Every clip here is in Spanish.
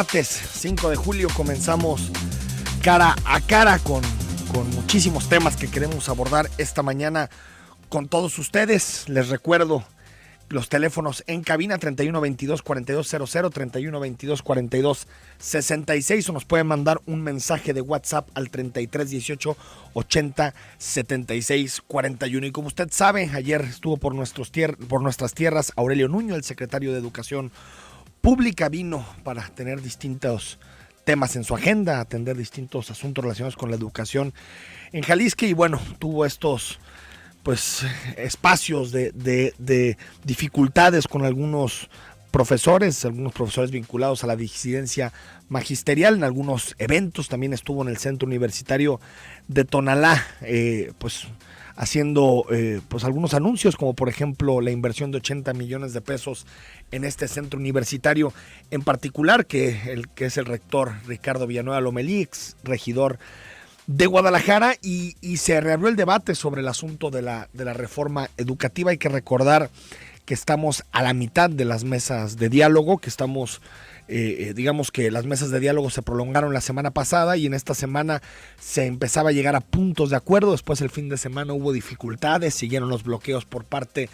Martes 5 de julio comenzamos cara a cara con muchísimos temas que queremos abordar esta mañana con todos ustedes. Les recuerdo los teléfonos en cabina 3122-4200, 3122-4266, o nos pueden mandar un mensaje de WhatsApp al 3318-807641. Y como usted sabe, ayer estuvo por nuestras tierras Aurelio Nuño, el secretario de Educación Pública. Vino para tener distintos temas en su agenda, atender distintos asuntos relacionados con la educación en Jalisco, y bueno, tuvo estos espacios de dificultades con algunos profesores vinculados a la disidencia magisterial en algunos eventos. También estuvo en el Centro Universitario de Tonalá, haciendo algunos anuncios, como por ejemplo la inversión de 80 millones de pesos en este centro universitario en particular, que es el rector Ricardo Villanueva Lomelí, ex regidor de Guadalajara, y se reabrió el debate sobre el asunto de la reforma educativa. Hay que recordar que estamos a la mitad de las mesas de diálogo, que estamos digamos que las mesas de diálogo se prolongaron la semana pasada y en esta semana se empezaba a llegar a puntos de acuerdo. Después, el fin de semana, hubo dificultades, siguieron los bloqueos por parte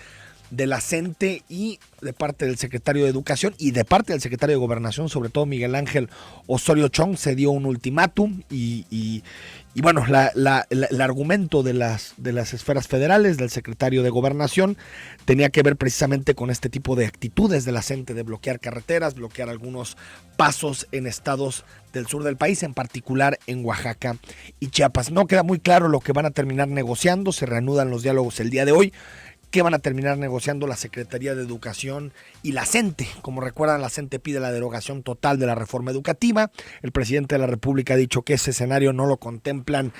de la CENTE y de parte del secretario de Educación y de parte del secretario de Gobernación, sobre todo Miguel Ángel Osorio Chong. Se dio un ultimátum y bueno, el argumento de las esferas federales, del secretario de Gobernación, tenía que ver precisamente con este tipo de actitudes de la CENTE de bloquear carreteras, bloquear algunos pasos en estados del sur del país, en particular en Oaxaca y Chiapas. No queda muy claro lo que van a terminar negociando. Se reanudan los diálogos el día de hoy. ¿Qué van a terminar negociando la Secretaría de Educación y la CENTE? Como recuerdan, la CENTE pide la derogación total de la reforma educativa. El presidente de la República ha dicho que ese escenario no lo contemplan,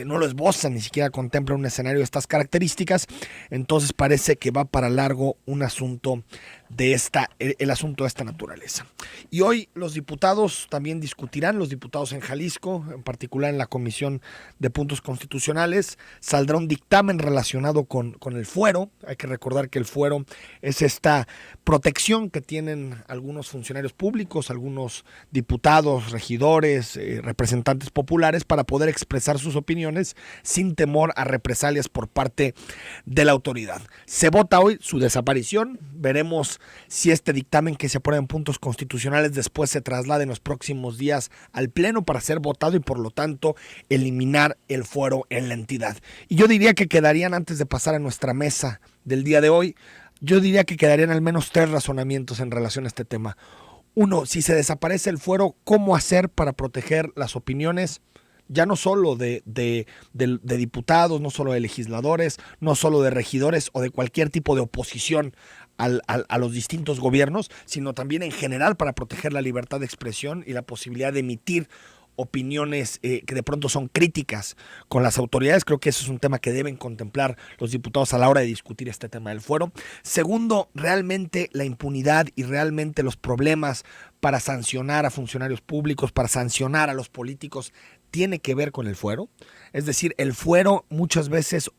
no lo esbozan, ni siquiera contemplan un escenario de estas características. Entonces parece que va para largo un asunto el asunto de esta naturaleza. Y hoy los diputados también discutirán, los diputados en Jalisco, en particular en la Comisión de Puntos Constitucionales, saldrá un dictamen relacionado con el fuero. Hay que recordar que el fuero es esta protección que tienen algunos funcionarios públicos, algunos diputados, regidores, representantes populares, para poder expresar sus opiniones sin temor a represalias por parte de la autoridad. Se vota hoy su desaparición. Veremos si este dictamen, que se aprueba en puntos constitucionales, después se traslada en los próximos días al Pleno para ser votado y por lo tanto eliminar el fuero en la entidad. Y yo diría que quedarían, antes de pasar a nuestra mesa del día de hoy, yo diría que quedarían al menos 3 razonamientos en relación a este tema. Uno, si se desaparece el fuero, ¿cómo hacer para proteger las opiniones? Ya no solo de diputados, no solo de legisladores, no solo de regidores o de cualquier tipo de oposición a los distintos gobiernos, sino también en general para proteger la libertad de expresión y la posibilidad de emitir opiniones que de pronto son críticas con las autoridades. Creo que eso es un tema que deben contemplar los diputados a la hora de discutir este tema del fuero. Segundo, realmente la impunidad y realmente los problemas para sancionar a funcionarios públicos, para sancionar a los políticos, tiene que ver con el fuero. Es decir, el fuero muchas veces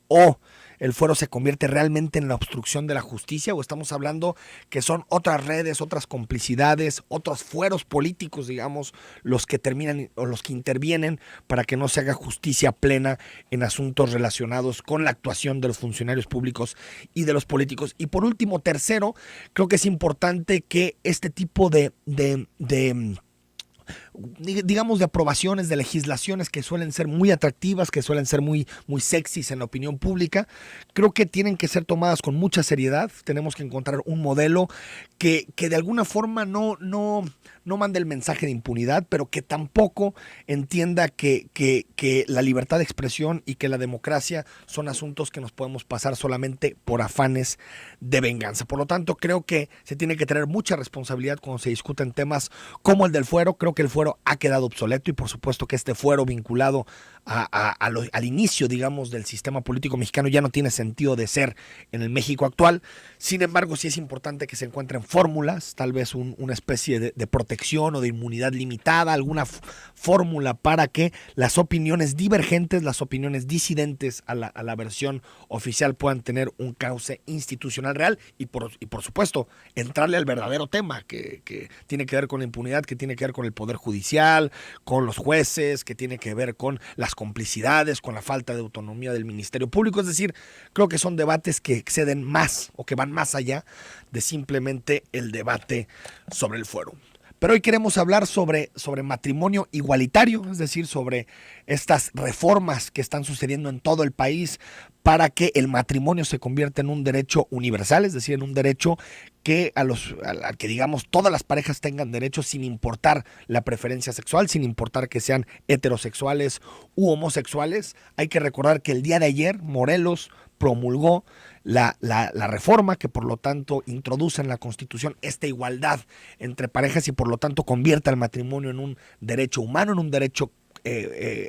el fuero se convierte realmente en la obstrucción de la justicia, o estamos hablando que son otras redes, otras complicidades, otros fueros políticos, digamos, los que terminan o los que intervienen para que no se haga justicia plena en asuntos relacionados con la actuación de los funcionarios públicos y de los políticos. Y por último, tercero, creo que es importante que este tipo de aprobaciones de legislaciones que suelen ser muy atractivas, que suelen ser muy sexys en la opinión pública, creo que tienen que ser tomadas con mucha seriedad. Tenemos que encontrar un modelo que de alguna forma no mande el mensaje de impunidad, pero que tampoco entienda que la libertad de expresión y que la democracia son asuntos que nos podemos pasar solamente por afanes de venganza. Por lo tanto, creo que se tiene que tener mucha responsabilidad cuando se discuten temas como el del fuero. Creo que el fuero fuero ha quedado obsoleto y por supuesto que este fuero vinculado al inicio, digamos, del sistema político mexicano ya no tiene sentido de ser en el México actual. Sin embargo, sí es importante que se encuentren fórmulas, tal vez una especie de protección o de inmunidad limitada, alguna fórmula para que las opiniones divergentes, las opiniones disidentes a la versión oficial puedan tener un cauce institucional real y por supuesto entrarle al verdadero tema que tiene que ver con la impunidad, que tiene que ver con el poder judicial, con los jueces, que tiene que ver con las complicidades, con la falta de autonomía del Ministerio Público. Es decir, creo que son debates que exceden más o que van más allá de simplemente el debate sobre el fuero. Pero hoy queremos hablar sobre matrimonio igualitario, es decir, sobre estas reformas que están sucediendo en todo el país para que el matrimonio se convierta en un derecho universal, es decir, en un derecho que a que digamos todas las parejas tengan derecho sin importar la preferencia sexual, sin importar que sean heterosexuales u homosexuales. Hay que recordar que el día de ayer Morelos promulgó la reforma que por lo tanto introduce en la Constitución esta igualdad entre parejas y por lo tanto convierte al matrimonio en un derecho humano, en un derecho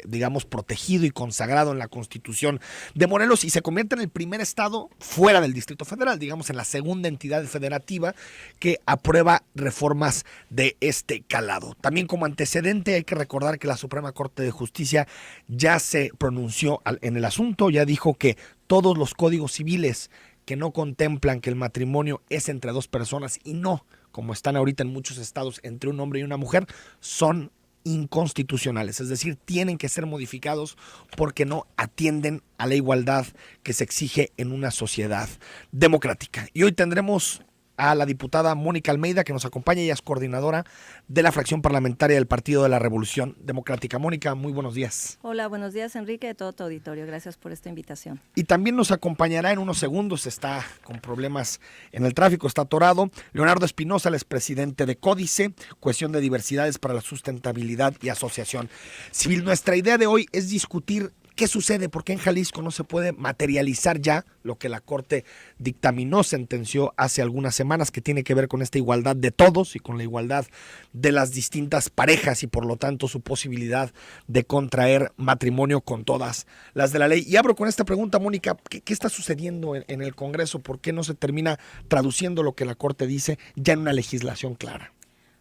digamos protegido y consagrado en la Constitución de Morelos y se convierte en el primer estado fuera del Distrito Federal, digamos en la segunda entidad federativa que aprueba reformas de este calado. También como antecedente hay que recordar que la Suprema Corte de Justicia ya se pronunció en el asunto, ya dijo que todos los códigos civiles que no contemplan que el matrimonio es entre dos personas y no, como están ahorita en muchos estados, entre un hombre y una mujer, son inconstitucionales, es decir, tienen que ser modificados porque no atienden a la igualdad que se exige en una sociedad democrática. Y hoy tendremos a la diputada Mónica Almeida, que nos acompaña, ella es coordinadora de la fracción parlamentaria del Partido de la Revolución Democrática. Mónica, muy buenos días. Hola, buenos días Enrique, de todo tu auditorio, gracias por esta invitación. Y también nos acompañará en unos segundos, está con problemas en el tráfico, está atorado, Leonardo Espinosa, el expresidente de Códice, Cohesión de Diversidades para la Sustentabilidad y Asociación Civil. Nuestra idea de hoy es discutir ¿qué sucede? ¿Por qué en Jalisco no se puede materializar ya lo que la Corte dictaminó, sentenció hace algunas semanas, que tiene que ver con esta igualdad de todos y con la igualdad de las distintas parejas y por lo tanto su posibilidad de contraer matrimonio con todas las de la ley? Y abro con esta pregunta, Mónica, ¿qué está sucediendo en el Congreso? ¿Por qué no se termina traduciendo lo que la Corte dice ya en una legislación clara?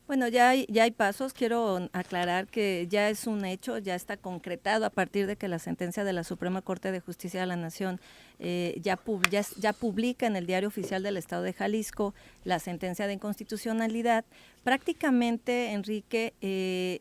Bueno, ya hay pasos. Quiero aclarar que ya es un hecho, ya está concretado a partir de que la sentencia de la Suprema Corte de Justicia de la Nación ya publica en el Diario Oficial del Estado de Jalisco la sentencia de inconstitucionalidad. Prácticamente, Enrique,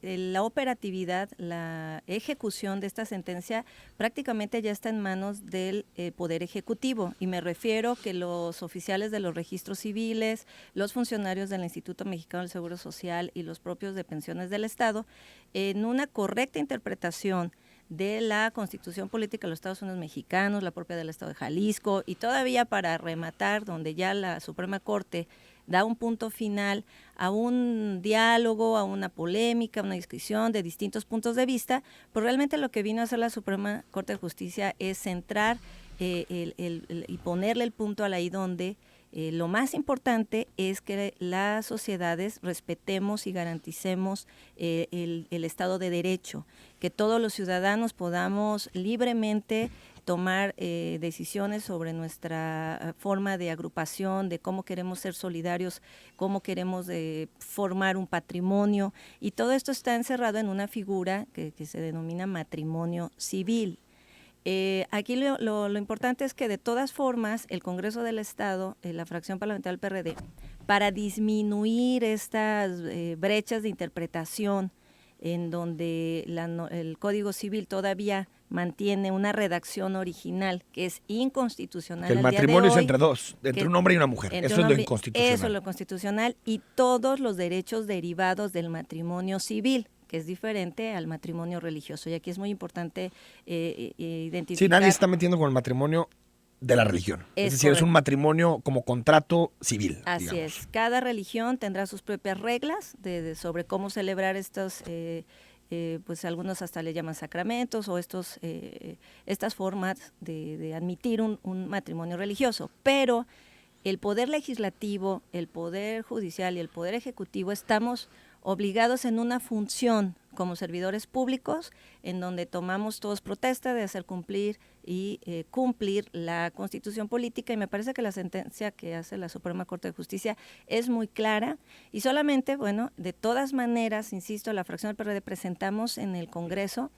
la operatividad, la ejecución de esta sentencia prácticamente ya está en manos del Poder Ejecutivo, y me refiero que los oficiales de los registros civiles, los funcionarios del Instituto Mexicano del Seguro Social y los propios de pensiones del Estado, en una correcta interpretación de la Constitución Política de los Estados Unidos Mexicanos, la propia del Estado de Jalisco, y todavía para rematar, donde ya la Suprema Corte da un punto final a un diálogo, a una polémica, a una discusión de distintos puntos de vista, pues realmente lo que vino a hacer la Suprema Corte de Justicia es centrar y ponerle el punto a la i donde lo más importante es que las sociedades respetemos y garanticemos el Estado de Derecho, que todos los ciudadanos podamos libremente tomar decisiones sobre nuestra forma de agrupación, de cómo queremos ser solidarios, cómo queremos formar un patrimonio, y todo esto está encerrado en una figura que se denomina matrimonio civil. Aquí lo importante es que de todas formas el Congreso del Estado, la fracción parlamentaria del PRD, para disminuir estas brechas de interpretación en donde el Código Civil todavía mantiene una redacción original que es inconstitucional. Que el matrimonio es entre dos, entre un hombre y una mujer. Eso es lo inconstitucional. Eso es lo constitucional, y todos los derechos derivados del matrimonio civil, que es diferente al matrimonio religioso. Y aquí es muy importante identificar. Sí, nadie se está metiendo con el matrimonio de la religión. Es decir, correcto. Es un matrimonio como contrato civil. Así digamos. Es. Cada religión tendrá sus propias reglas sobre cómo celebrar estos, pues algunos hasta le llaman sacramentos o estas formas de admitir un matrimonio religioso. Pero el poder legislativo, el poder judicial y el poder ejecutivo estamos obligados en una función como servidores públicos, en donde tomamos todos protesta de hacer cumplir y cumplir la Constitución política, y me parece que la sentencia que hace la Suprema Corte de Justicia es muy clara, y solamente, bueno, de todas maneras, insisto, la fracción del PRD presentamos en el Congreso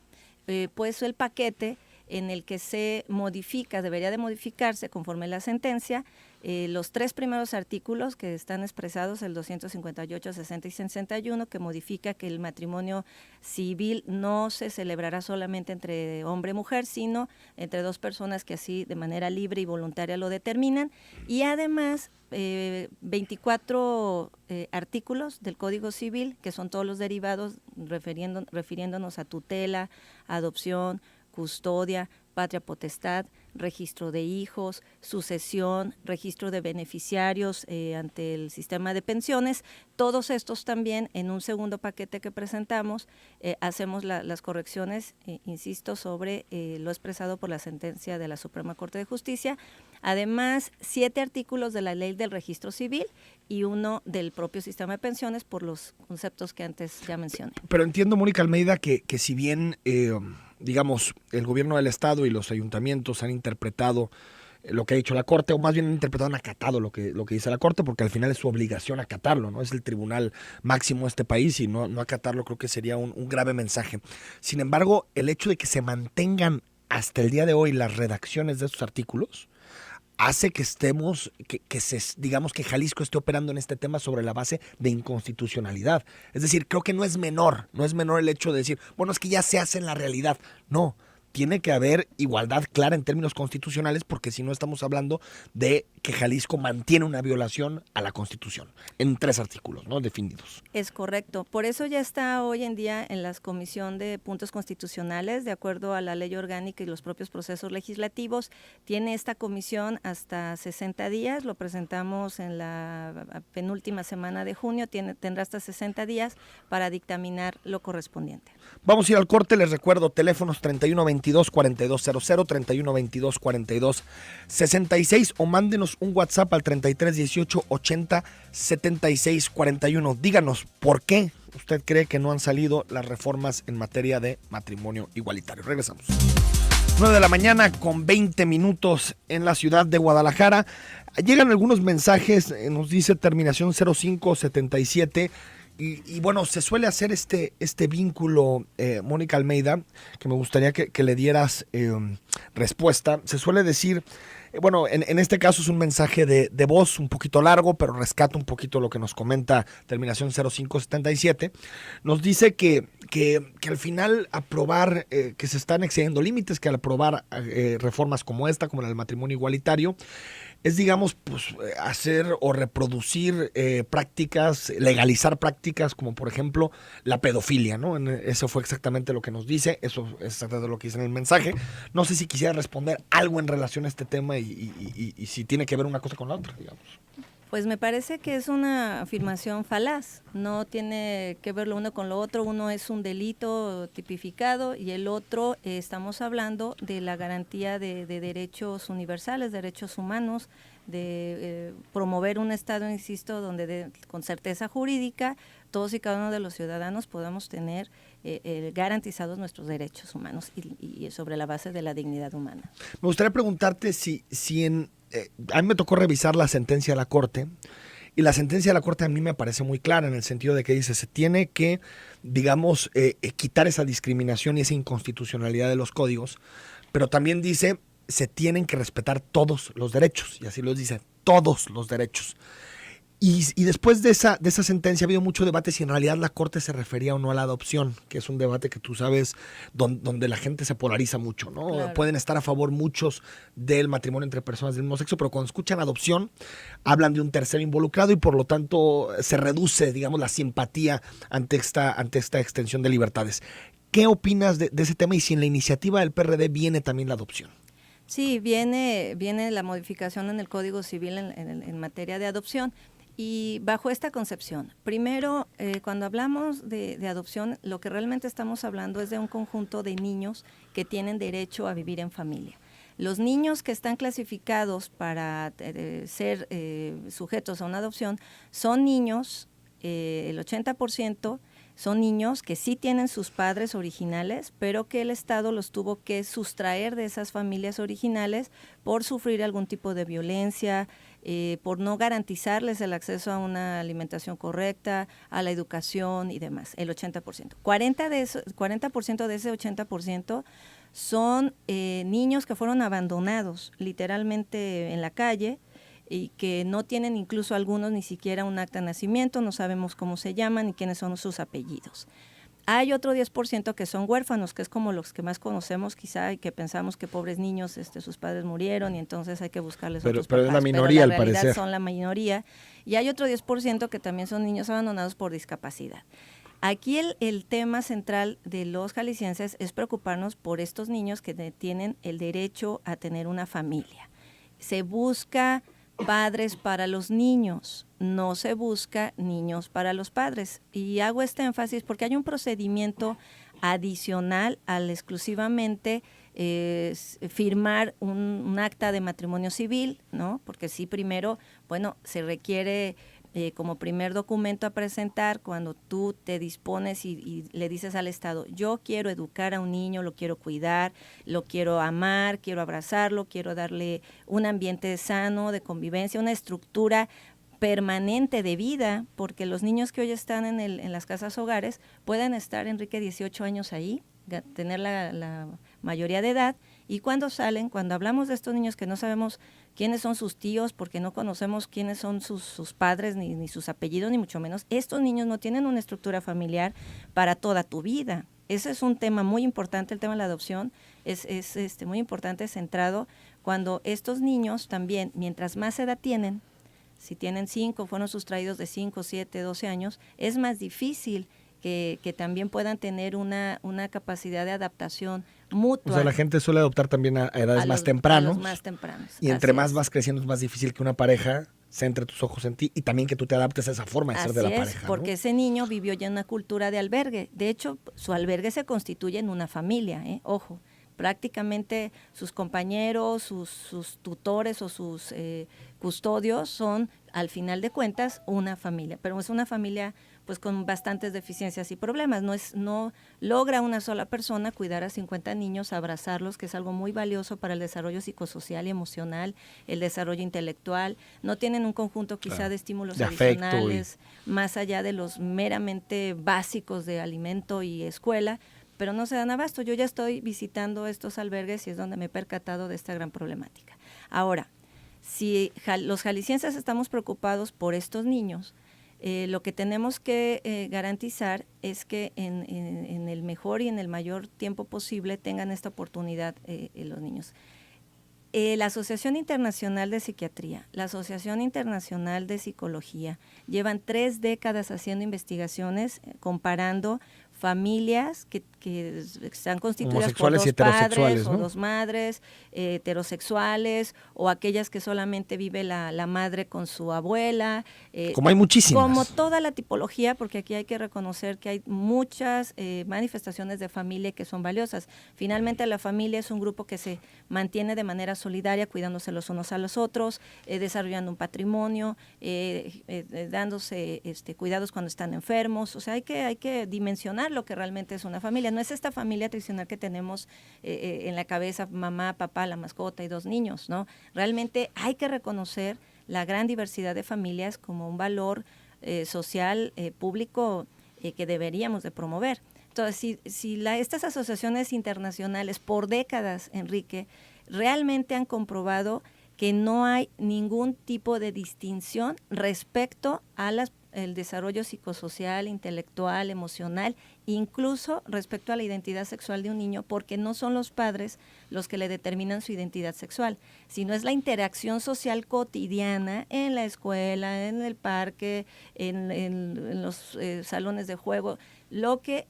pues el paquete en el que se modifica, debería de modificarse conforme la sentencia, los 3 primeros artículos que están expresados, el 258, 60 y 61, que modifica que el matrimonio civil no se celebrará solamente entre hombre y mujer, sino entre 2 personas que así de manera libre y voluntaria lo determinan, y además 24 artículos del Código Civil, que son todos los derivados refiriéndonos a tutela, adopción, custodia, patria potestad, registro de hijos, sucesión, registro de beneficiarios ante el sistema de pensiones. Todos estos también en un segundo paquete que presentamos hacemos las correcciones, insisto, sobre lo expresado por la sentencia de la Suprema Corte de Justicia. Además, 7 artículos de la Ley del Registro Civil y 1 del propio sistema de pensiones por los conceptos que antes ya mencioné. Pero entiendo, Mónica Almeida, que si bien digamos, el gobierno del Estado y los ayuntamientos han interpretado lo que ha dicho la Corte, o más bien han interpretado, han acatado lo que dice la Corte, porque al final es su obligación acatarlo, ¿no? Es el tribunal máximo de este país y no acatarlo creo que sería un grave mensaje. Sin embargo, el hecho de que se mantengan hasta el día de hoy las redacciones de estos artículos hace que digamos que Jalisco esté operando en este tema sobre la base de inconstitucionalidad. Es decir, creo que no es menor el hecho de decir, bueno, es que ya se hace en la realidad. No, tiene que haber igualdad clara en términos constitucionales, porque si no estamos hablando de que Jalisco mantiene una violación a la Constitución en 3 artículos, ¿no?, definidos. Es correcto. Por eso ya está hoy en día en la Comisión de Puntos Constitucionales, de acuerdo a la ley orgánica y los propios procesos legislativos. Tiene esta comisión hasta 60 días, lo presentamos en la penúltima semana de junio, tendrá hasta 60 días para dictaminar lo correspondiente. Vamos a ir al corte, les recuerdo, teléfonos 3122-4200, 3122-4266, o mándenos un WhatsApp al 3318-80-7641. Díganos, ¿por qué usted cree que no han salido las reformas en materia de matrimonio igualitario? Regresamos. 9 de la mañana con 20 minutos en la ciudad de Guadalajara. Llegan algunos mensajes, nos dice terminación 0577. Y bueno, se suele hacer este vínculo, Mónica Almeida, que me gustaría que le dieras respuesta. Se suele decir, bueno, en este caso es un mensaje de voz un poquito largo, pero rescata un poquito lo que nos comenta terminación 0577. Nos dice que al final aprobar, que se están excediendo límites, que al aprobar reformas como esta, como la del matrimonio igualitario, es, digamos, pues hacer o reproducir prácticas, legalizar prácticas como, por ejemplo, la pedofilia, ¿no? Eso fue exactamente lo que nos dice, eso es exactamente lo que dice en el mensaje. No sé si quisiera responder algo en relación a este tema y si tiene que ver una cosa con la otra, digamos. Pues me parece que es una afirmación falaz, no tiene que ver lo uno con lo otro. Uno es un delito tipificado y el otro estamos hablando de la garantía de derechos universales, derechos humanos, de promover un Estado, insisto, donde con certeza jurídica todos y cada uno de los ciudadanos podamos tener garantizados nuestros derechos humanos y sobre la base de la dignidad humana. Me gustaría preguntarte si a mí me tocó revisar la sentencia de la Corte, y la sentencia de la Corte a mí me parece muy clara en el sentido de que dice, se tiene que, digamos, quitar esa discriminación y esa inconstitucionalidad de los códigos, pero también dice, se tienen que respetar todos los derechos, y así lo dice, todos los derechos. Y después de esa sentencia ha habido mucho debate si en realidad la Corte se refería o no a la adopción, que es un debate que tú sabes donde la gente se polariza mucho, ¿no? Claro. Pueden estar a favor muchos del matrimonio entre personas del mismo sexo, pero cuando escuchan adopción hablan de un tercero involucrado y por lo tanto se reduce, digamos, la simpatía ante esta extensión de libertades. ¿Qué opinas de ese tema y si en la iniciativa del PRD viene también la adopción? Sí, viene la modificación en el Código Civil en materia de adopción. Y bajo esta concepción, primero, cuando hablamos de adopción, lo que realmente estamos hablando es de un conjunto de niños que tienen derecho a vivir en familia. Los niños que están clasificados para ser sujetos a una adopción son niños el 80% son niños que sí tienen sus padres originales, pero que el Estado los tuvo que sustraer de esas familias originales por sufrir algún tipo de violencia, por no garantizarles el acceso a una alimentación correcta, a la educación y demás, el 80%. 40% de ese 80% son niños que fueron abandonados literalmente en la calle, y que no tienen incluso algunos ni siquiera un acta de nacimiento, no sabemos cómo se llaman ni quiénes son sus apellidos. Hay otro 10% que son huérfanos, que es como los que más conocemos quizá, y que pensamos que pobres niños, sus padres murieron y entonces hay que buscarles otros papás. Pero es la minoría, pero al parecer. son la minoría. Y hay otro 10% que también son niños abandonados por discapacidad. Aquí el tema central de los jaliscienses es preocuparnos por estos niños que tienen el derecho a tener una familia. Se busca padres para los niños, no se busca niños para los padres. Y hago este énfasis porque hay un procedimiento adicional al exclusivamente firmar un acta de matrimonio civil, ¿no? Porque sí, primero, bueno, se requiere como primer documento a presentar cuando tú te dispones y le dices al Estado, yo quiero educar a un niño, lo quiero cuidar, lo quiero amar, quiero abrazarlo, quiero darle un ambiente sano de convivencia, una estructura permanente de vida, porque los niños que hoy están en las casas hogares pueden estar, Enrique, 18 años ahí, tener la mayoría de edad, y cuando salen, cuando hablamos de estos niños que no sabemos quiénes son sus tíos, porque no conocemos quiénes son sus padres, ni sus apellidos, ni mucho menos, estos niños no tienen una estructura familiar para toda tu vida. Ese es un tema muy importante, el tema de la adopción es muy importante, centrado cuando estos niños también, mientras más edad tienen, si tienen 5, fueron sustraídos de 5, 7, 12 años, es más difícil que también puedan tener una capacidad de adaptación mutua. O sea, la gente suele adoptar también a edades más tempranas. A los más tempranos. Y entre más vas creciendo es más difícil que una pareja centre tus ojos en ti y también que tú te adaptes a esa forma de ser de la pareja. Porque ¿no? ese niño vivió ya en una cultura de albergue. De hecho, su albergue se constituye en una familia, ojo. Prácticamente sus compañeros, sus tutores o sus custodios son, al final de cuentas, una familia. Pero es una familia pues con bastantes deficiencias y problemas. No logra una sola persona cuidar a 50 niños, abrazarlos, que es algo muy valioso para el desarrollo psicosocial y emocional, el desarrollo intelectual. No tienen un conjunto quizá de estímulos de adicionales, más allá de los meramente básicos de alimento y escuela, pero no se dan abasto. Yo ya estoy visitando estos albergues y es donde me he percatado de esta gran problemática. Ahora, si los jaliscienses estamos preocupados por estos niños, lo que tenemos que garantizar es que en el mejor y en el mayor tiempo posible tengan esta oportunidad los niños. La Asociación Internacional de Psiquiatría, la Asociación Internacional de Psicología, llevan 3 décadas haciendo investigaciones comparando familias que están constituidas por 2 padres, ¿no? O 2 madres, heterosexuales, o aquellas que solamente vive la madre con su abuela. Como hay muchísimas. Como toda la tipología, porque aquí hay que reconocer que hay muchas manifestaciones de familia que son valiosas. Finalmente la familia es un grupo que se mantiene de manera solidaria, cuidándose los unos a los otros, desarrollando un patrimonio, dándose cuidados cuando están enfermos. O sea, hay que dimensionar lo que realmente es una familia. No es esta familia tradicional que tenemos en la cabeza, mamá, papá, la mascota y 2 niños, ¿no? Realmente hay que reconocer la gran diversidad de familias como un valor social, público, que deberíamos de promover. Entonces, si estas asociaciones internacionales por décadas, Enrique, realmente han comprobado que no hay ningún tipo de distinción respecto a el desarrollo psicosocial, intelectual, emocional, incluso respecto a la identidad sexual de un niño, porque no son los padres los que le determinan su identidad sexual, sino es la interacción social cotidiana en la escuela, en el parque, en los salones de juego, lo que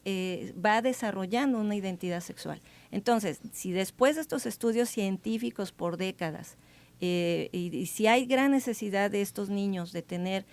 va desarrollando una identidad sexual. Entonces, si después de estos estudios científicos por décadas, y si hay gran necesidad de estos niños de tener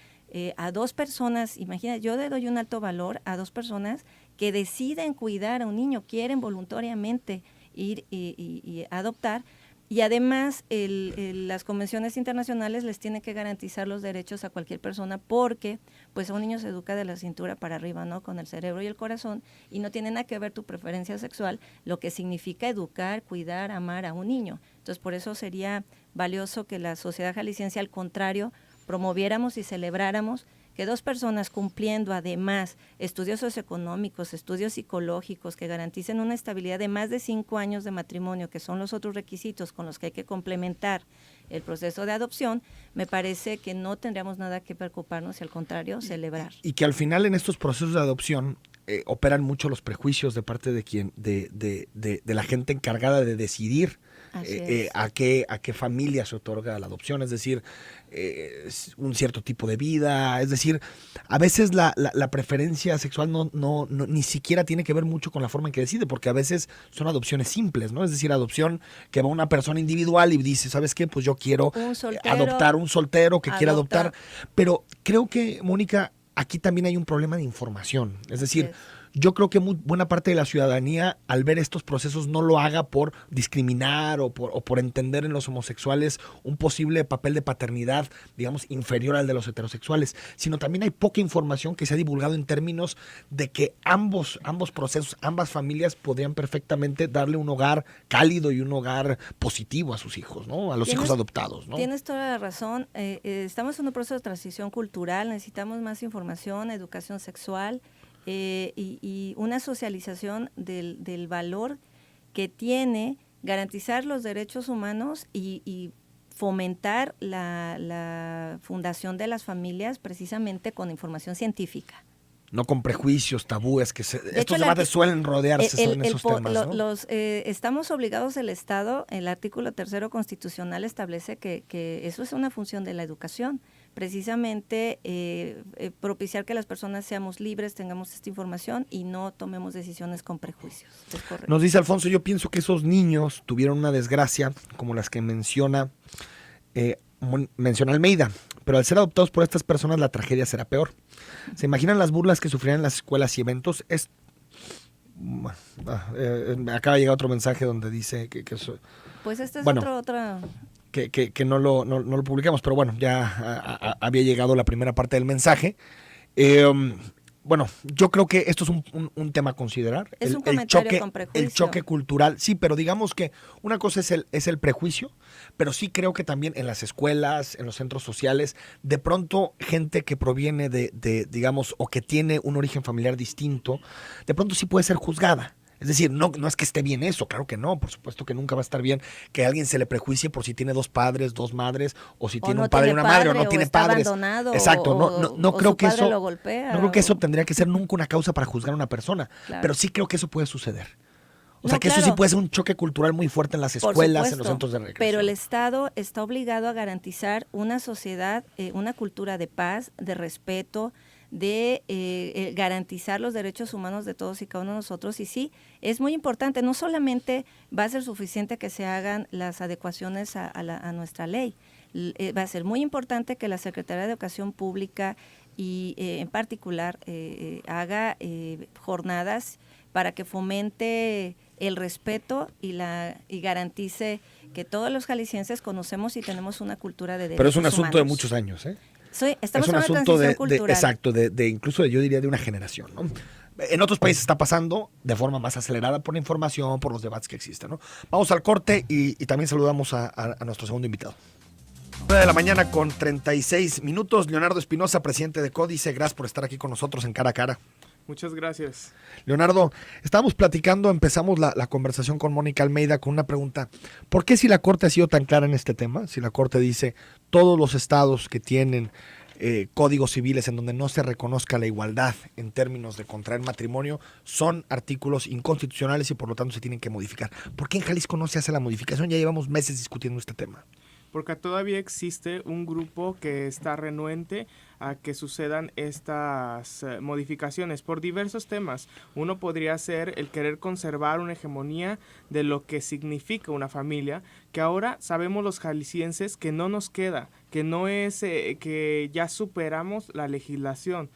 a 2 personas, imagina, yo le doy un alto valor a 2 personas que deciden cuidar a un niño, quieren voluntariamente ir y adoptar, Y además, las convenciones internacionales les tienen que garantizar los derechos a cualquier persona porque pues a un niño se educa de la cintura para arriba, ¿no? Con el cerebro y el corazón, y no tiene nada que ver tu preferencia sexual, lo que significa educar, cuidar, amar a un niño. Entonces, por eso sería valioso que la sociedad jalisciense, al contrario, promoviéramos y celebráramos que dos personas cumpliendo además estudios socioeconómicos, estudios psicológicos que garanticen una estabilidad de más de 5 años de matrimonio, que son los otros requisitos con los que hay que complementar el proceso de adopción, me parece que no tendríamos nada que preocuparnos y al contrario, celebrar. Y que al final en estos procesos de adopción operan mucho los prejuicios de parte de quien, de la gente encargada de decidir a qué familia se otorga la adopción, es decir, un cierto tipo de vida, es decir, a veces la preferencia sexual no ni siquiera tiene que ver mucho con la forma en que decide, porque a veces son adopciones simples, ¿no? Es decir, adopción que va una persona individual y dice, ¿sabes qué? Pues yo quiero adoptar un soltero que quiera adoptar, pero creo que, Mónica, aquí también hay un problema de información, es decir, yo creo que buena parte de la ciudadanía al ver estos procesos no lo haga por discriminar o por entender en los homosexuales un posible papel de paternidad, digamos, inferior al de los heterosexuales, sino también hay poca información que se ha divulgado en términos de que ambos procesos, ambas familias podrían perfectamente darle un hogar cálido y un hogar positivo a sus hijos, ¿no? A los hijos adoptados, ¿no? Tienes toda la razón. Estamos en un proceso de transición cultural, necesitamos más información, educación sexual, y una socialización del valor que tiene garantizar los derechos humanos y fomentar la fundación de las familias precisamente con información científica. No con prejuicios, tabúes, que estos debates suelen rodearse en esos temas, ¿no? Estamos obligados, el Estado, el artículo 3 constitucional establece que eso es una función de la educación, precisamente propiciar que las personas seamos libres, tengamos esta información y no tomemos decisiones con prejuicios. Es correcto. Nos dice Alfonso, yo pienso que esos niños tuvieron una desgracia como las que menciona Almeida, pero al ser adoptados por estas personas la tragedia será peor. ¿Se imaginan las burlas que sufrirán en las escuelas y eventos? Acaba de llegar otro mensaje donde dice que eso... Pues este es otra... Que no lo publicamos, pero bueno, ya había llegado la primera parte del mensaje. Bueno, yo creo que esto es un tema a considerar. Es un comentario con prejuicio. El choque cultural, sí, pero digamos que una cosa es el prejuicio, pero sí creo que también en las escuelas, en los centros sociales, de pronto gente que proviene digamos, o que tiene un origen familiar distinto, de pronto sí puede ser juzgada. Es decir, no es que esté bien eso, claro que no, por supuesto que nunca va a estar bien que a alguien se le prejuicie por si tiene 2 padres, 2 madres, o si tiene un padre y una madre, o no tiene padres. Exacto, no creo que eso, no creo que eso tendría que ser nunca una causa para juzgar a una persona, claro. Pero sí creo que eso puede suceder. O sea, que claro, eso sí puede ser un choque cultural muy fuerte en las escuelas, en los centros de recreación. Pero el Estado está obligado a garantizar una sociedad, una cultura de paz, de respeto, de garantizar los derechos humanos de todos y cada uno de nosotros. Y sí, es muy importante, no solamente va a ser suficiente que se hagan las adecuaciones a nuestra ley, va a ser muy importante que la Secretaría de Educación Pública y en particular haga jornadas para que fomente el respeto y garantice que todos los jaliscienses conocemos y tenemos una cultura de derechos humanos. Pero es un asunto de muchos años, ¿eh? Estamos es un en una asunto transición cultural. Exacto, incluso yo diría de una generación, ¿no? En otros países está pasando de forma más acelerada por la información, por los debates que existen, ¿no? Vamos al corte y también saludamos a nuestro segundo invitado. 9 de la mañana con 36 minutos. Leonardo Espinosa, presidente de Códice, gracias por estar aquí con nosotros en Cara a Cara. Muchas gracias. Leonardo, estábamos platicando, empezamos la conversación con Mónica Almeida con una pregunta. ¿Por qué si la Corte ha sido tan clara en este tema? Si la Corte dice todos los estados que tienen códigos civiles en donde no se reconozca la igualdad en términos de contraer matrimonio son artículos inconstitucionales y por lo tanto se tienen que modificar. ¿Por qué en Jalisco no se hace la modificación? Ya llevamos meses discutiendo este tema. Porque todavía existe un grupo que está renuente a que sucedan estas modificaciones por diversos temas. Uno podría ser el querer conservar una hegemonía de lo que significa una familia, que ahora sabemos los jaliscienses que no nos queda, que no es que ya superamos la legislación.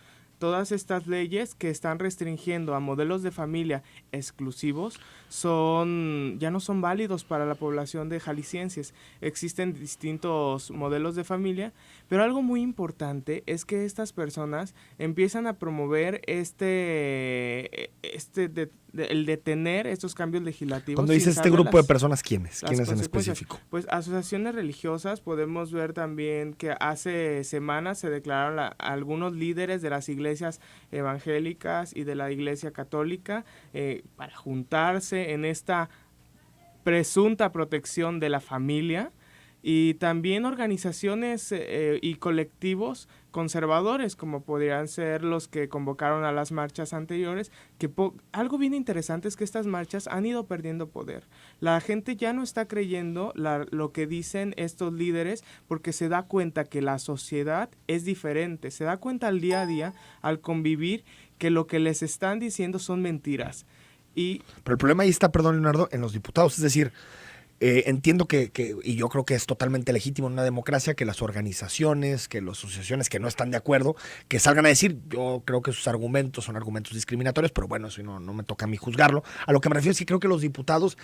todas estas leyes que están restringiendo a modelos de familia exclusivos ya no son válidos para la población de jaliscienses. Existen distintos modelos de familia, pero algo muy importante es que estas personas empiezan a promover el detener estos cambios legislativos. Cuando dices este grupo de personas, ¿quiénes? ¿Quiénes en específico? Pues asociaciones religiosas. Podemos ver también que hace semanas se declararon algunos líderes de las iglesias evangélicas y de la iglesia católica para juntarse en esta presunta protección de la familia, y también organizaciones y colectivos conservadores, como podrían ser los que convocaron a las marchas anteriores, que algo bien interesante es que estas marchas han ido perdiendo poder. La gente ya no está creyendo lo que dicen estos líderes, porque se da cuenta que la sociedad es diferente, se da cuenta al día a día, al convivir, que lo que les están diciendo son mentiras. Pero el problema ahí está, perdón, Leonardo, en los diputados. Es decir, entiendo y yo creo que es totalmente legítimo en una democracia que las organizaciones, que las asociaciones que no están de acuerdo, que salgan a decir, yo creo que sus argumentos son argumentos discriminatorios, pero bueno, eso no me toca a mí juzgarlo. A lo que me refiero es que creo que los diputados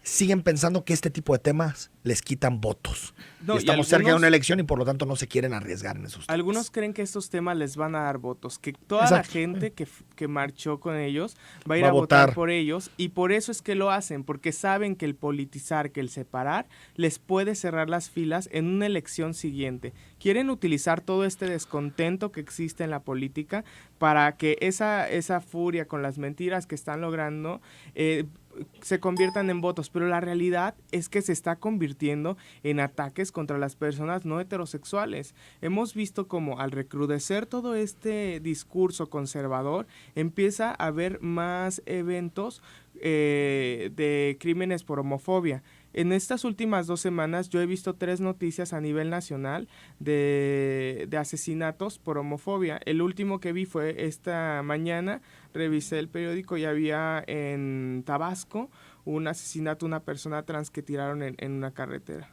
siguen pensando que este tipo de temas les quitan votos. No, estamos cerca de una elección y por lo tanto no se quieren arriesgar en esos temas. Algunos creen que estos temas les van a dar votos, que toda la gente que marchó con ellos va a ir a votar por ellos, y por eso es que lo hacen, porque saben que el politizar, que el separar, les puede cerrar las filas en una elección siguiente. Quieren utilizar todo este descontento que existe en la política para que esa furia con las mentiras que están logrando se conviertan en votos, pero la realidad es que se está convirtiendo en ataques contra las personas no heterosexuales. Hemos visto como al recrudecer todo este discurso conservador, empieza a haber más eventos de crímenes por homofobia. En estas últimas 2 semanas yo he visto 3 noticias a nivel nacional de asesinatos por homofobia. El último que vi fue esta mañana, revisé el periódico y había en Tabasco un asesinato, una persona trans que tiraron en una carretera.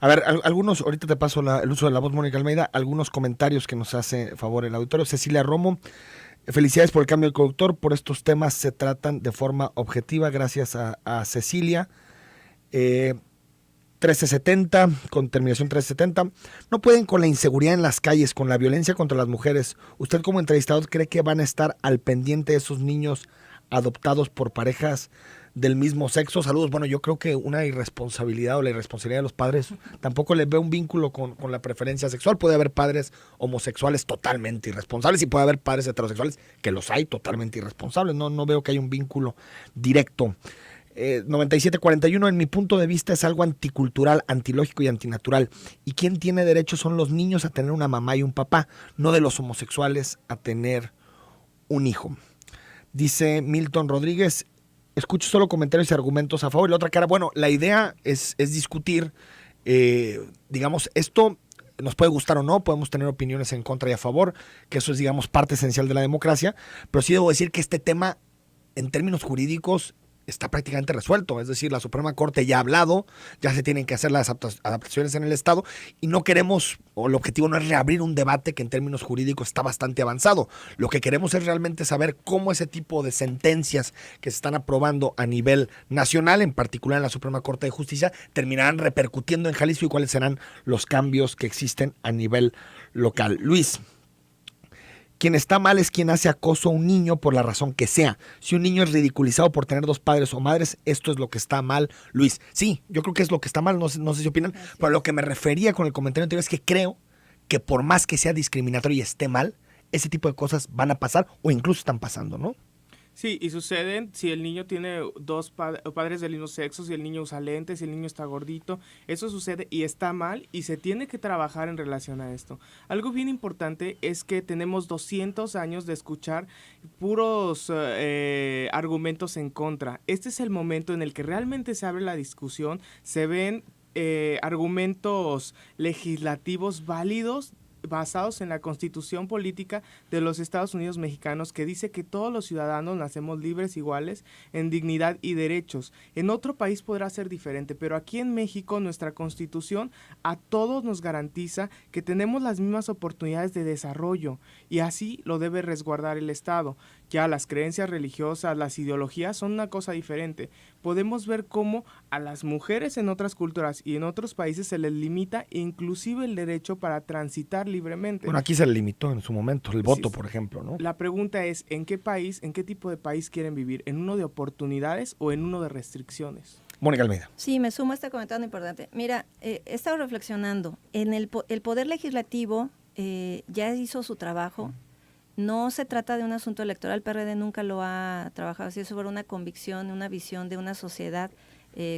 A ver, algunos, ahorita te paso el uso de la voz, Mónica Almeida, algunos comentarios que nos hace favor el auditorio. Cecilia Romo: felicidades por el cambio del conductor, por estos temas se tratan de forma objetiva, gracias a Cecilia. 1370, con terminación 1370, no pueden con la inseguridad en las calles, con la violencia contra las mujeres. ¿Usted como entrevistador cree que van a estar al pendiente de esos niños adoptados por parejas del mismo sexo? Saludos. Bueno, yo creo que una irresponsabilidad o la irresponsabilidad de los padres tampoco les veo un vínculo con la preferencia sexual. Puede haber padres homosexuales totalmente irresponsables y puede haber padres heterosexuales, que los hay, totalmente irresponsables. No veo que haya un vínculo directo. 9741, en mi punto de vista es algo anticultural, antilógico y antinatural. Y quien tiene derecho son los niños a tener una mamá y un papá, no de los homosexuales a tener un hijo. Dice Milton Rodríguez: escucho solo comentarios y argumentos a favor. Y la otra cara, bueno, la idea es discutir, digamos, esto nos puede gustar o no, podemos tener opiniones en contra y a favor, que eso es, digamos, parte esencial de la democracia, pero sí debo decir que este tema, en términos jurídicos, está prácticamente resuelto. Es decir, la Suprema Corte ya ha hablado, ya se tienen que hacer las adaptaciones en el Estado y no queremos, o el objetivo no es reabrir un debate que en términos jurídicos está bastante avanzado. Lo que queremos es realmente saber cómo ese tipo de sentencias que se están aprobando a nivel nacional, en particular en la Suprema Corte de Justicia, terminarán repercutiendo en Jalisco y cuáles serán los cambios que existen a nivel local. Luis: quien está mal es quien hace acoso a un niño por la razón que sea. Si un niño es ridiculizado por tener 2 padres o madres, esto es lo que está mal, Luis. Sí, yo creo que es lo que está mal, no sé si opinan, pero lo que me refería con el comentario anterior es que creo que por más que sea discriminatorio y esté mal, ese tipo de cosas van a pasar o incluso están pasando, ¿no? Sí, y suceden si el niño tiene 2 padres del mismo sexo, si el niño usa lentes, si el niño está gordito. Eso sucede y está mal y se tiene que trabajar en relación a esto. Algo bien importante es que tenemos 200 años de escuchar puros argumentos en contra. Este es el momento en el que realmente se abre la discusión, se ven argumentos legislativos válidos basados en la Constitución Política de los Estados Unidos Mexicanos, que dice que todos los ciudadanos nacemos libres, iguales, en dignidad y derechos. En otro país podrá ser diferente, pero aquí en México nuestra Constitución a todos nos garantiza que tenemos las mismas oportunidades de desarrollo, y así lo debe resguardar el Estado. Ya las creencias religiosas, las ideologías son una cosa diferente. Podemos ver cómo a las mujeres en otras culturas y en otros países se les limita inclusive el derecho para transitar libremente. Bueno, aquí se le limitó en su momento el voto, Sí. por ejemplo, ¿no? La pregunta es, ¿en qué país, en qué tipo de país quieren vivir? ¿En uno de oportunidades o en uno de restricciones? Mónica Almeida. Sí, me sumo a este comentario importante. Mira, he estado reflexionando. El Poder Legislativo ya hizo su trabajo. No se trata de un asunto electoral. PRD nunca lo ha trabajado así. Es sobre una convicción, una visión de una sociedad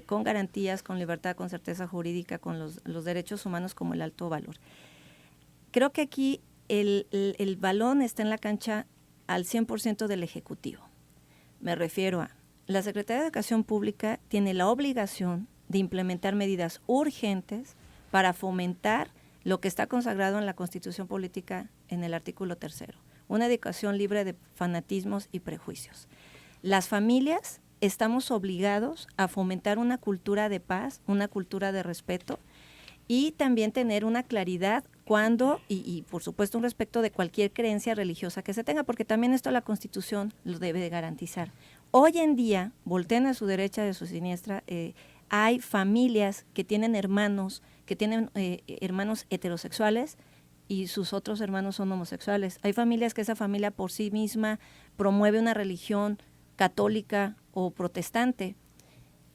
con garantías, con libertad, con certeza jurídica, con los derechos humanos como el alto valor. Creo que aquí el balón está en la cancha al 100% del Ejecutivo. Me refiero a la Secretaría de Educación Pública tiene la obligación de implementar medidas urgentes para fomentar lo que está consagrado en la Constitución Política en el artículo 3, una educación libre de fanatismos y prejuicios. Las familias estamos obligados a fomentar una cultura de paz, una cultura de respeto y también tener una claridad cuando, y por supuesto un respeto de cualquier creencia religiosa que se tenga, porque también esto la Constitución lo debe de garantizar. Hoy en día, volteen a su derecha y a su siniestra, hay familias que tienen hermanos heterosexuales y sus otros hermanos son homosexuales. Hay familias que esa familia por sí misma promueve una religión católica o protestante.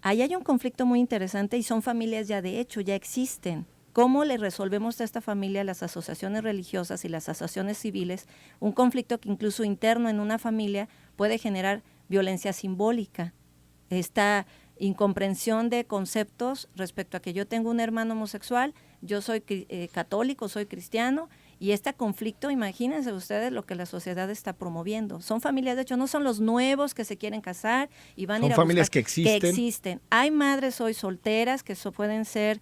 Ahí hay un conflicto muy interesante y son familias ya de hecho, ya existen. ¿Cómo le resolvemos a esta familia, las asociaciones religiosas y las asociaciones civiles, un conflicto que incluso interno en una familia puede generar violencia simbólica? Esta incomprensión de conceptos respecto a que yo tengo un hermano homosexual, yo soy católico, soy cristiano, y este conflicto, imagínense ustedes lo que la sociedad está promoviendo. Son familias, de hecho, no son los nuevos que se quieren casar y van a ir a buscar. Son familias que existen. Hay madres hoy solteras que pueden ser,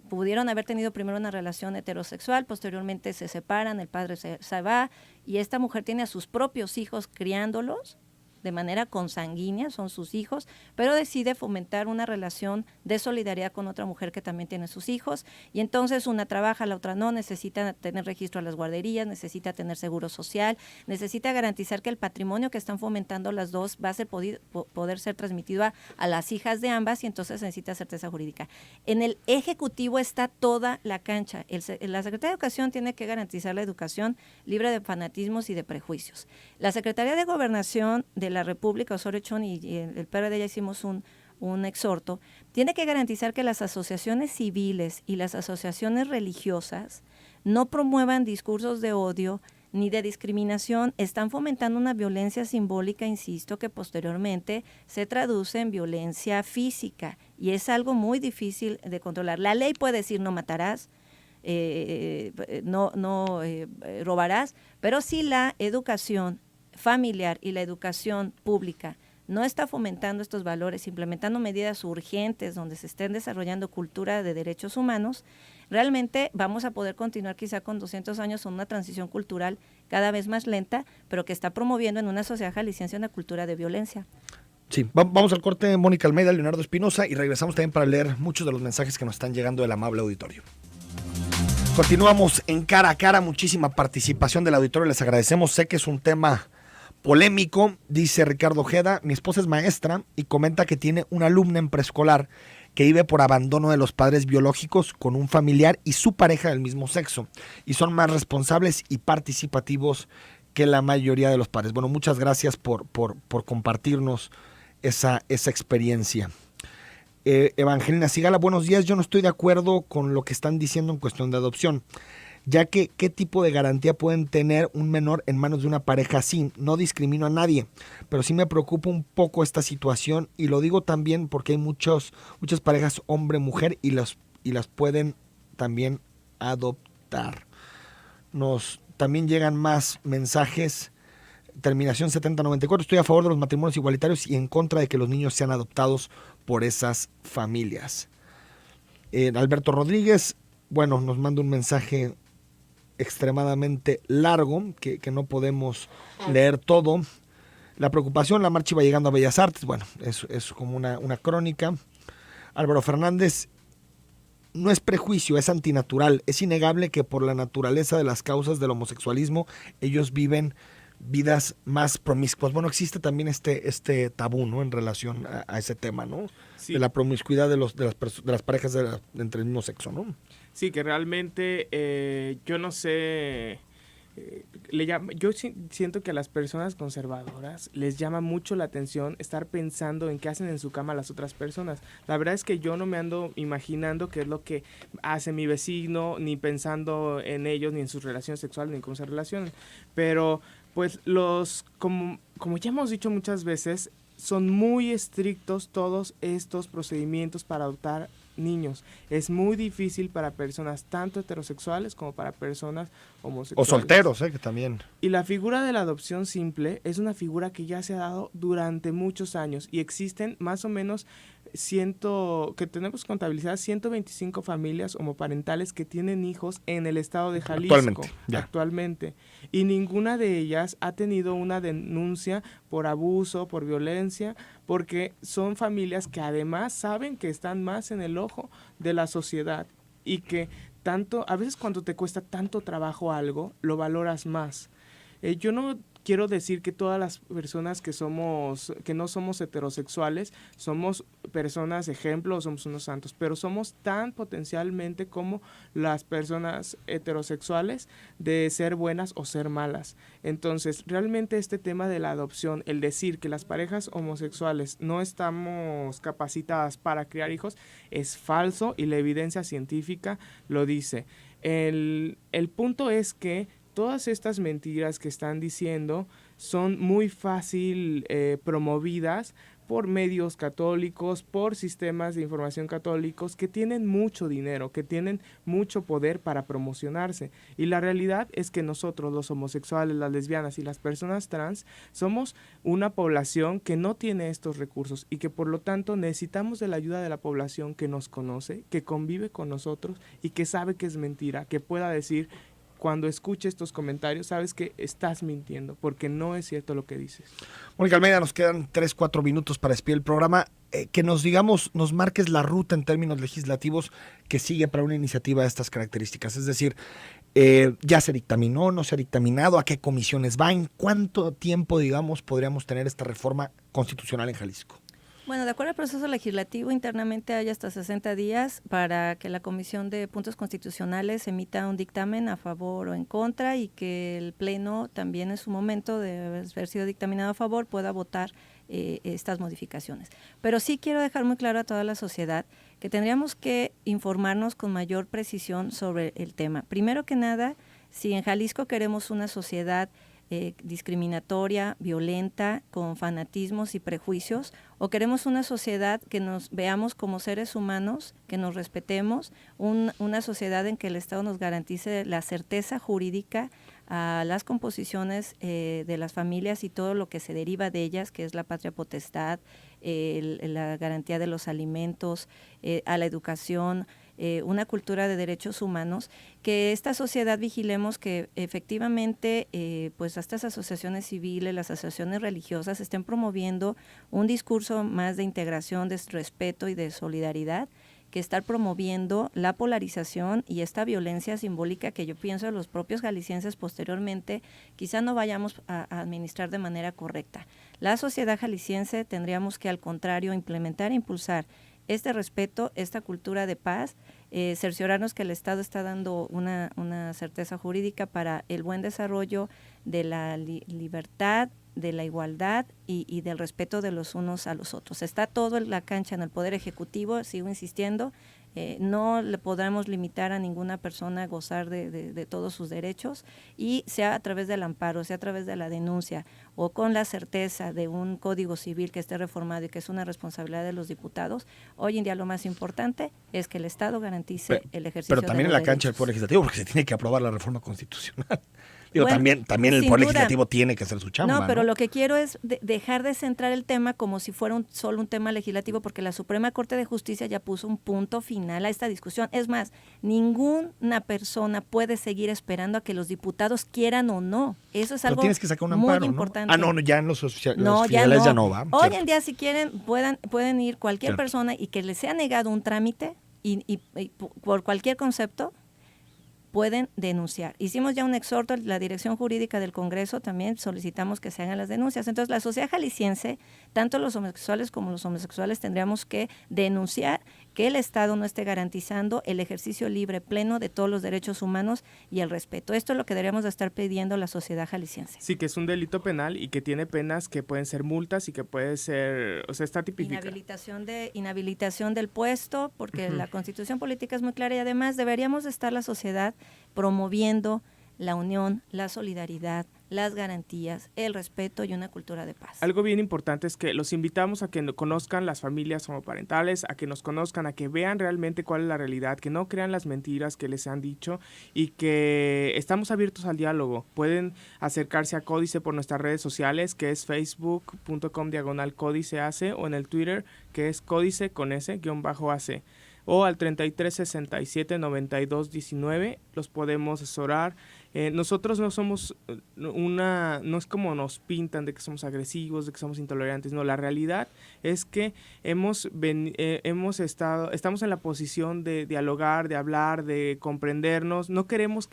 pudieron haber tenido primero una relación heterosexual, posteriormente se separan, el padre se va, y esta mujer tiene a sus propios hijos criándolos de manera consanguínea, son sus hijos, pero decide fomentar una relación de solidaridad con otra mujer que también tiene sus hijos, y entonces una trabaja, la otra no, necesita tener registro a las guarderías, necesita tener seguro social, necesita garantizar que el patrimonio que están fomentando las dos va a poder ser transmitido a las hijas de ambas, y entonces necesita certeza jurídica. En el Ejecutivo está toda la cancha. La Secretaría de Educación tiene que garantizar la educación libre de fanatismos y de prejuicios. La Secretaría de Gobernación de la República, Osorio Chong y el PRD ya hicimos un exhorto, tiene que garantizar que las asociaciones civiles y las asociaciones religiosas no promuevan discursos de odio ni de discriminación, están fomentando una violencia simbólica, insisto, que posteriormente se traduce en violencia física, y es algo muy difícil de controlar. La ley puede decir no matarás, no robarás, pero si la educación familiar y la educación pública no está fomentando estos valores, implementando medidas urgentes donde se estén desarrollando cultura de derechos humanos, realmente vamos a poder continuar quizá con 200 años en una transición cultural cada vez más lenta, pero que está promoviendo en una sociedad jalisciense una cultura de violencia. Sí, vamos al corte, Mónica Almeida, Leonardo Espinosa, y regresamos también para leer muchos de los mensajes que nos están llegando del amable auditorio. Continuamos en Cara a Cara, muchísima participación del auditorio, les agradecemos, sé que es un tema polémico. Dice Ricardo Ojeda, mi esposa es maestra y comenta que tiene una alumna en preescolar que vive por abandono de los padres biológicos con un familiar y su pareja del mismo sexo, y son más responsables y participativos que la mayoría de los padres. Bueno, muchas gracias por compartirnos esa experiencia. Evangelina Sigala, buenos días. Yo no estoy de acuerdo con lo que están diciendo en cuestión de adopción, ya que ¿qué tipo de garantía pueden tener un menor en manos de una pareja así? No discrimino a nadie, pero sí me preocupa un poco esta situación, y lo digo también porque hay muchas parejas hombre-mujer y las pueden también adoptar. También llegan más mensajes. Terminación 7094, estoy a favor de los matrimonios igualitarios y en contra de que los niños sean adoptados por esas familias. Alberto Rodríguez, bueno, nos manda un mensaje extremadamente largo, que no podemos leer todo. La preocupación, la marcha iba llegando a Bellas Artes, bueno, es como una crónica. Álvaro Fernández, no es prejuicio, es antinatural. Es innegable que por la naturaleza de las causas del homosexualismo, ellos viven vidas más promiscuas. Bueno, existe también este tabú, ¿no?, en relación a ese tema, ¿no? Sí. De la promiscuidad de las parejas entre el mismo sexo, ¿no? Sí, que realmente yo no sé, yo siento que a las personas conservadoras les llama mucho la atención estar pensando en qué hacen en su cama las otras personas. La verdad es que yo no me ando imaginando qué es lo que hace mi vecino, ni pensando en ellos, ni en sus relaciones sexuales, ni cómo se relacionan. Pero pues como ya hemos dicho muchas veces, son muy estrictos todos estos procedimientos para adoptar niños. Es muy difícil para personas tanto heterosexuales como para personas homosexuales. O solteros, que también. Y la figura de la adopción simple es una figura que ya se ha dado durante muchos años y existen más o menos que tenemos contabilizadas 125 familias homoparentales que tienen hijos en el estado de Jalisco actualmente. Y ninguna de ellas ha tenido una denuncia por abuso, por violencia, porque son familias que además saben que están más en el ojo de la sociedad y que a veces cuando te cuesta tanto trabajo algo, lo valoras más. Yo no quiero decir que todas las personas que no somos heterosexuales somos personas ejemplo o somos unos santos, pero somos tan potencialmente como las personas heterosexuales de ser buenas o ser malas. Entonces, realmente este tema de la adopción, el decir que las parejas homosexuales no estamos capacitadas para criar hijos, es falso y la evidencia científica lo dice. El punto es que todas estas mentiras que están diciendo son muy fácil promovidas por medios católicos, por sistemas de información católicos que tienen mucho dinero, que tienen mucho poder para promocionarse. Y la realidad es que nosotros, los homosexuales, las lesbianas y las personas trans, somos una población que no tiene estos recursos y que por lo tanto necesitamos de la ayuda de la población que nos conoce, que convive con nosotros y que sabe que es mentira, que pueda decir: cuando escuche estos comentarios, sabes que estás mintiendo, porque no es cierto lo que dices. Mónica Almeida, nos quedan 3-4 minutos para despedir el programa. Que nos marques la ruta en términos legislativos que sigue para una iniciativa de estas características. Es decir, ¿ya se dictaminó, no se ha dictaminado? ¿A qué comisiones va? ¿En cuánto tiempo, podríamos tener esta reforma constitucional en Jalisco? Bueno, de acuerdo al proceso legislativo, internamente hay hasta 60 días para que la Comisión de Puntos Constitucionales emita un dictamen a favor o en contra y que el Pleno también en su momento de haber sido dictaminado a favor pueda votar estas modificaciones. Pero sí quiero dejar muy claro a toda la sociedad que tendríamos que informarnos con mayor precisión sobre el tema. Primero que nada, si en Jalisco queremos una sociedad discriminatoria, violenta, con fanatismos y prejuicios, o queremos una sociedad que nos veamos como seres humanos, que nos respetemos, una sociedad en que el Estado nos garantice la certeza jurídica a las composiciones de las familias y todo lo que se deriva de ellas, que es la patria potestad, la garantía de los alimentos, a la educación, una cultura de derechos humanos, que esta sociedad vigilemos que efectivamente pues estas asociaciones civiles, las asociaciones religiosas estén promoviendo un discurso más de integración, de respeto y de solidaridad, que estar promoviendo la polarización y esta violencia simbólica que yo pienso de los propios jaliscienses posteriormente quizá no vayamos a administrar de manera correcta. La sociedad jalisciense tendríamos que al contrario implementar e impulsar este respeto, esta cultura de paz, cerciorarnos que el Estado está dando una certeza jurídica para el buen desarrollo de la libertad, de la igualdad y del respeto de los unos a los otros. Está todo en la cancha en el Poder Ejecutivo, sigo insistiendo, no le podremos limitar a ninguna persona a gozar de todos sus derechos, y sea a través del amparo, sea a través de la denuncia o con la certeza de un código civil que esté reformado y que es una responsabilidad de los diputados. Hoy en día lo más importante es que el Estado garantice el ejercicio de los derechos. Pero también en la cancha del Poder Legislativo, porque se tiene que aprobar la reforma constitucional. Digo, bueno, también el Poder Legislativo tiene que hacer su chamba. No, pero lo que quiero es dejar de centrar el tema como si fuera solo un tema legislativo, porque la Suprema Corte de Justicia ya puso un punto final final a esta discusión. Es más, ninguna persona puede seguir esperando a que los diputados quieran o no. Eso es algo tienes que sacar un muy amparo, importante. ¿no? No, ya en los oficiales No, ya no va. Hoy Cierto. en día, si quieren, pueden ir cualquier Cierto. persona y que les sea negado un trámite y por cualquier concepto, pueden denunciar. Hicimos ya un exhorto a la Dirección Jurídica del Congreso, también solicitamos que se hagan las denuncias. Entonces, la sociedad jalisciense, tanto los homosexuales como los homosexuales, tendríamos que denunciar que el Estado no esté garantizando el ejercicio libre, pleno de todos los derechos humanos y el respeto. Esto es lo que deberíamos de estar pidiendo la sociedad jalisciense. Sí, que es un delito penal y que tiene penas que pueden ser multas y que puede ser, o sea, está tipificado. Inhabilitación del puesto, porque la Constitución política es muy clara y además deberíamos de estar la sociedad promoviendo la unión, la solidaridad, las garantías, el respeto y una cultura de paz. Algo bien importante es que los invitamos a que conozcan las familias homoparentales, a que nos conozcan, a que vean realmente cuál es la realidad, que no crean las mentiras que les han dicho y que estamos abiertos al diálogo. Pueden acercarse a Códice por nuestras redes sociales, que es facebook.com/códiceac, o en el Twitter, que es códice con S-AC, o al 33 67 92 19, los podemos asesorar. Nosotros no somos no es como nos pintan de que somos agresivos, de que somos intolerantes, no, la realidad es que estamos en la posición de dialogar, de hablar, de comprendernos, no queremos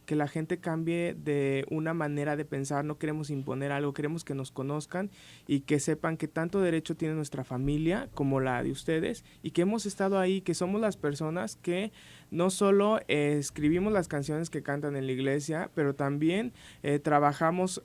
que la gente cambie de una manera de pensar, no queremos imponer algo, queremos que nos conozcan y que sepan que tanto derecho tiene nuestra familia como la de ustedes y que hemos estado ahí, que somos las personas que no solo escribimos las canciones que cantan en la iglesia, pero también trabajamos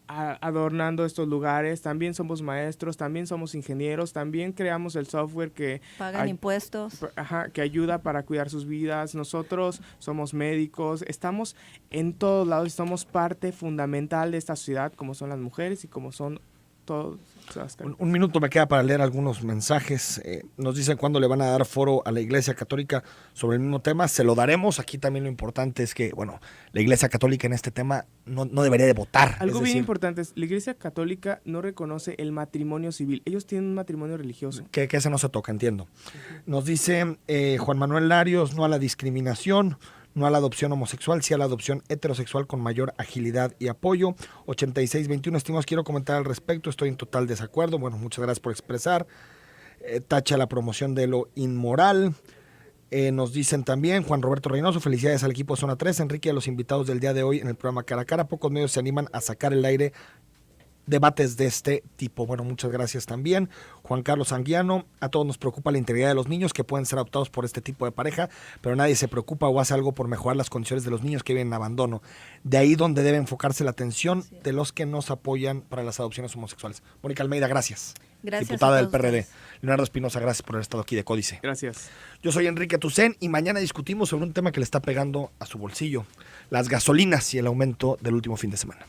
adornando estos lugares, también somos maestros, también somos ingenieros, también creamos el software que pagan impuestos, que ayuda para cuidar sus vidas. Nosotros somos médicos, estamos en todos lados, somos parte fundamental de esta sociedad, como son las mujeres y como son todos. Un minuto me queda para leer algunos mensajes. Nos dicen cuándo le van a dar foro a la Iglesia Católica sobre el mismo tema. Se lo daremos. Aquí también lo importante es que, bueno, la Iglesia Católica en este tema no debería de votar. Algo bien importante es, la Iglesia Católica no reconoce el matrimonio civil. Ellos tienen un matrimonio religioso. Que ese no se toca, entiendo. Nos dice Juan Manuel Larios, no a la discriminación, no a la adopción homosexual, sí a la adopción heterosexual con mayor agilidad y apoyo. 8621, estimados, quiero comentar al respecto, estoy en total desacuerdo. Bueno, muchas gracias por expresar. Tacha la promoción de lo inmoral. Nos dicen también, Juan Roberto Reynoso, felicidades al equipo Zona 3, Enrique, a los invitados del día de hoy en el programa Cara a Cara. Pocos medios se animan a sacar el aire debates de este tipo. Bueno, muchas gracias también. Juan Carlos Anguiano, a todos nos preocupa la integridad de los niños que pueden ser adoptados por este tipo de pareja, pero nadie se preocupa o hace algo por mejorar las condiciones de los niños que viven en abandono. De ahí donde debe enfocarse la atención de los que nos apoyan para las adopciones homosexuales. Mónica Almeida, gracias. Gracias. Diputada del PRD. Leonardo Espinosa, gracias por haber estado aquí de Códice. Gracias. Yo soy Enrique Tucen y mañana discutimos sobre un tema que le está pegando a su bolsillo, las gasolinas y el aumento del último fin de semana.